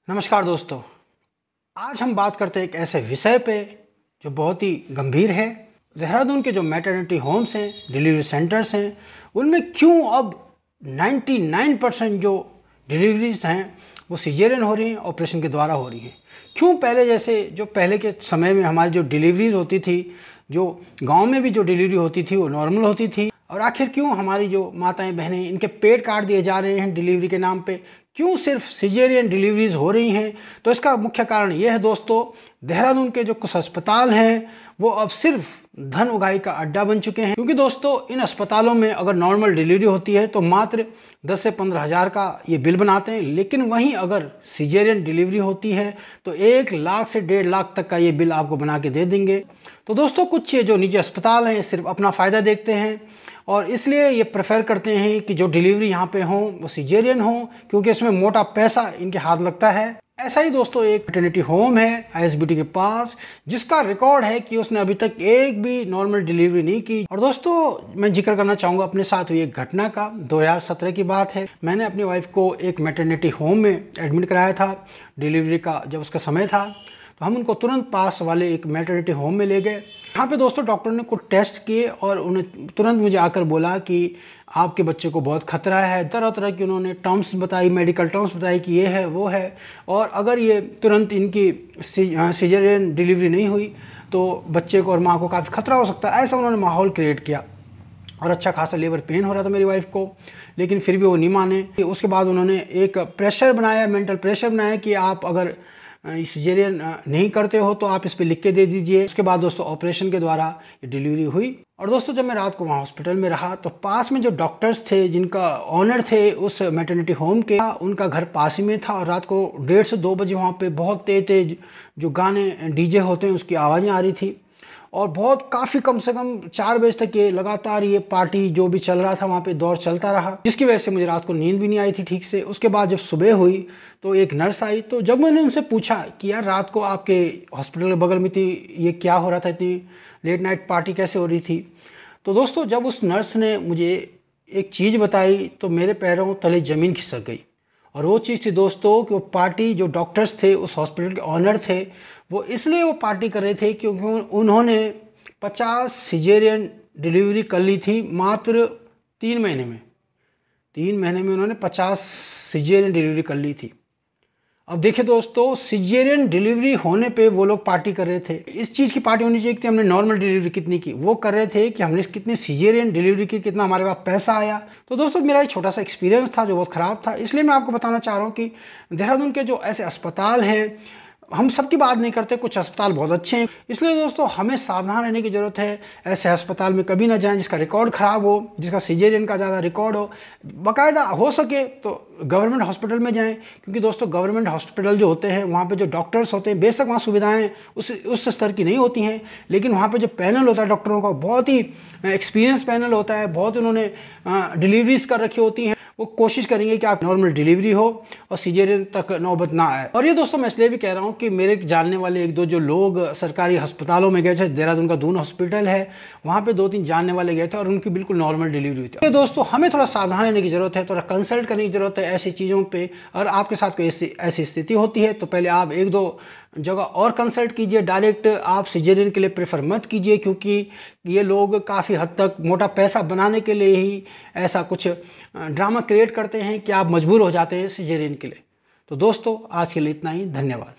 नमस्कार दोस्तों, आज हम बात करते हैं एक ऐसे विषय पे जो बहुत ही गंभीर है। देहरादून के जो मैटरनिटी होम्स हैं, डिलीवरी सेंटर्स हैं, उनमें क्यों अब 99% जो डिलीवरीज हैं वो सिजेरियन हो रही हैं, ऑपरेशन के द्वारा हो रही हैं। क्यों पहले जैसे जो पहले के समय में हमारी जो डिलीवरीज होती थी, जो गांव में भी जो डिलीवरी होती थी वो नॉर्मल होती थी, और आखिर क्यों हमारी जो माताएं बहनें इनके पेट काट दिए जा रहे हैं डिलीवरी के नाम पे, क्यों सिर्फ सिजेरियन डिलीवरीज हो रही हैं। तो इसका मुख्य कारण यह है दोस्तों, देहरादून के जो कुछ अस्पताल हैं वो अब सिर्फ धन उगाही का अड्डा बन चुके हैं। क्योंकि दोस्तों इन अस्पतालों में अगर नॉर्मल डिलीवरी होती है तो मात्र 10 से 15 हज़ार का ये बिल बनाते हैं, लेकिन वहीं अगर सिजेरियन डिलीवरी होती है तो 1 लाख से 1.5 लाख तक का ये बिल आपको बना के दे देंगे। तो दोस्तों कुछ जो निजी अस्पताल हैं सिर्फ अपना फ़ायदा देखते हैं और इसलिए ये प्रेफर करते हैं कि जो डिलीवरी यहाँ पे हो वो सिजेरियन हो, क्योंकि इसमें मोटा पैसा इनके हाथ लगता है। ऐसा ही दोस्तों एक मैटरनिटी होम है आईएसबीटी के पास, जिसका रिकॉर्ड है कि उसने अभी तक एक भी नॉर्मल डिलीवरी नहीं की। और दोस्तों मैं जिक्र करना चाहूँगा अपने साथ हुई एक घटना का। 2017 की बात है, मैंने अपनी वाइफ को एक मैटरनिटी होम में एडमिट कराया था। डिलीवरी का जब उसका समय था तो हम उनको तुरंत पास वाले एक मैटरनिटी होम में ले गए। यहाँ पे दोस्तों डॉक्टर ने कुछ टेस्ट किए और उन्हें तुरंत मुझे आकर बोला कि आपके बच्चे को बहुत खतरा है। तरह तरह की उन्होंने टर्म्स बताई, मेडिकल टर्म्स बताई कि ये है वो है, और अगर ये तुरंत इनकी सिजेरियन डिलीवरी नहीं हुई तो बच्चे को और माँ को काफ़ी खतरा हो सकता है। ऐसा उन्होंने माहौल क्रिएट किया और अच्छा खासा लेबर पेन हो रहा था मेरी वाइफ को, लेकिन फिर भी वो नहीं माने। उसके बाद उन्होंने एक प्रेशर बनाया, मेंटल प्रेशर बनाया कि आप अगर सिजेरियन नहीं करते हो तो आप इस पे लिख के दे दीजिए। उसके बाद दोस्तों ऑपरेशन के द्वारा ये डिलीवरी हुई। और दोस्तों जब मैं रात को वहाँ हॉस्पिटल में रहा तो पास में जो डॉक्टर्स थे, जिनका ऑनर थे उस मैटरनिटी होम के, उनका घर पास ही में था। और रात को 1:30 से 2 बजे वहाँ पे बहुत तेज तेज जो गाने डीजे होते हैं उसकी आवाज़ें आ रही थी, और बहुत काफ़ी कम से कम 4 बजे तक ये लगातार ये पार्टी जो भी चल रहा था वहाँ पे दौर चलता रहा, जिसकी वजह से मुझे रात को नींद भी नहीं आई थी ठीक से। उसके बाद जब सुबह हुई तो एक नर्स आई, तो जब मैंने उनसे पूछा कि यार रात को आपके हॉस्पिटल के बगल में थी, ये क्या हो रहा था, इतनी लेट नाइट पार्टी कैसे हो रही थी, तो दोस्तों जब उस नर्स ने मुझे एक चीज़ बताई तो मेरे पैरों तले ज़मीन खिसक गई। और वो चीज़ थी दोस्तों कि वो पार्टी जो डॉक्टर्स थे, उस हॉस्पिटल के ऑनर थे, वो इसलिए वो पार्टी कर रहे थे क्योंकि उन्होंने 50 सिजेरियन डिलीवरी कर ली थी मात्र 3 महीने में। 3 महीने में उन्होंने 50 सिजेरियन डिलीवरी कर ली थी। अब देखिए दोस्तों, सिजेरियन डिलीवरी होने पे वो लोग पार्टी कर रहे थे। इस चीज़ की पार्टी होनी चाहिए कि हमने नॉर्मल डिलीवरी कितनी की, वो कर रहे थे कि हमने कितनी सिजेरियन डिलीवरी की, कितना हमारे पास पैसा आया। तो दोस्तों मेरा एक छोटा सा एक्सपीरियंस था जो बहुत ख़राब था, इसलिए मैं आपको बताना चाह रहा हूँ कि देहरादून के जो ऐसे अस्पताल हैं, हम सबकी बात नहीं करते, कुछ अस्पताल बहुत अच्छे हैं, इसलिए दोस्तों हमें सावधान रहने की ज़रूरत है। ऐसे अस्पताल में कभी ना जाएं जिसका रिकॉर्ड ख़राब हो, जिसका सिजेरियन का ज़्यादा रिकॉर्ड हो। बाकायदा हो सके तो गवर्नमेंट हॉस्पिटल में जाएं, क्योंकि दोस्तों गवर्नमेंट हॉस्पिटल जो होते हैं वहाँ पे जो डॉक्टर्स होते हैं, बेशक वहाँ सुविधाएं उस स्तर की नहीं होती हैं, लेकिन वहाँ पे जो पैनल होता है डॉक्टरों का, बहुत ही एक्सपीरियंस पैनल होता है, बहुत उन्होंने डिलीवरीज कर रखी होती हैं। वो कोशिश करेंगे कि आप नॉर्मल डिलीवरी हो और सिजेरियन तक नौबत ना आए। और ये दोस्तों मैं इसलिए भी कह रहा हूँ कि मेरे जानने वाले 1-2 जो लोग सरकारी अस्पतालों में गए थे, देहरादून का दून हॉस्पिटल है, वहाँ पे 2-3 जानने वाले गए थे और उनकी बिल्कुल नॉर्मल डिलीवरी हुई थी। तो दोस्तों हमें थोड़ा सावधान रहने की ज़रूरत है, थोड़ा कंसल्ट करने की ज़रूरत है ऐसी चीज़ों पर। अगर आपके साथ कोई ऐसी स्थिति होती है तो पहले आप 1-2 जगह और कंसल्ट कीजिए। डायरेक्ट आप सिजेरियन के लिए प्रेफर मत कीजिए, क्योंकि ये लोग काफ़ी हद तक मोटा पैसा बनाने के लिए ही ऐसा कुछ ड्रामा क्रिएट करते हैं कि आप मजबूर हो जाते हैं सिजेरियन के लिए। तो दोस्तों आज के लिए इतना ही, धन्यवाद।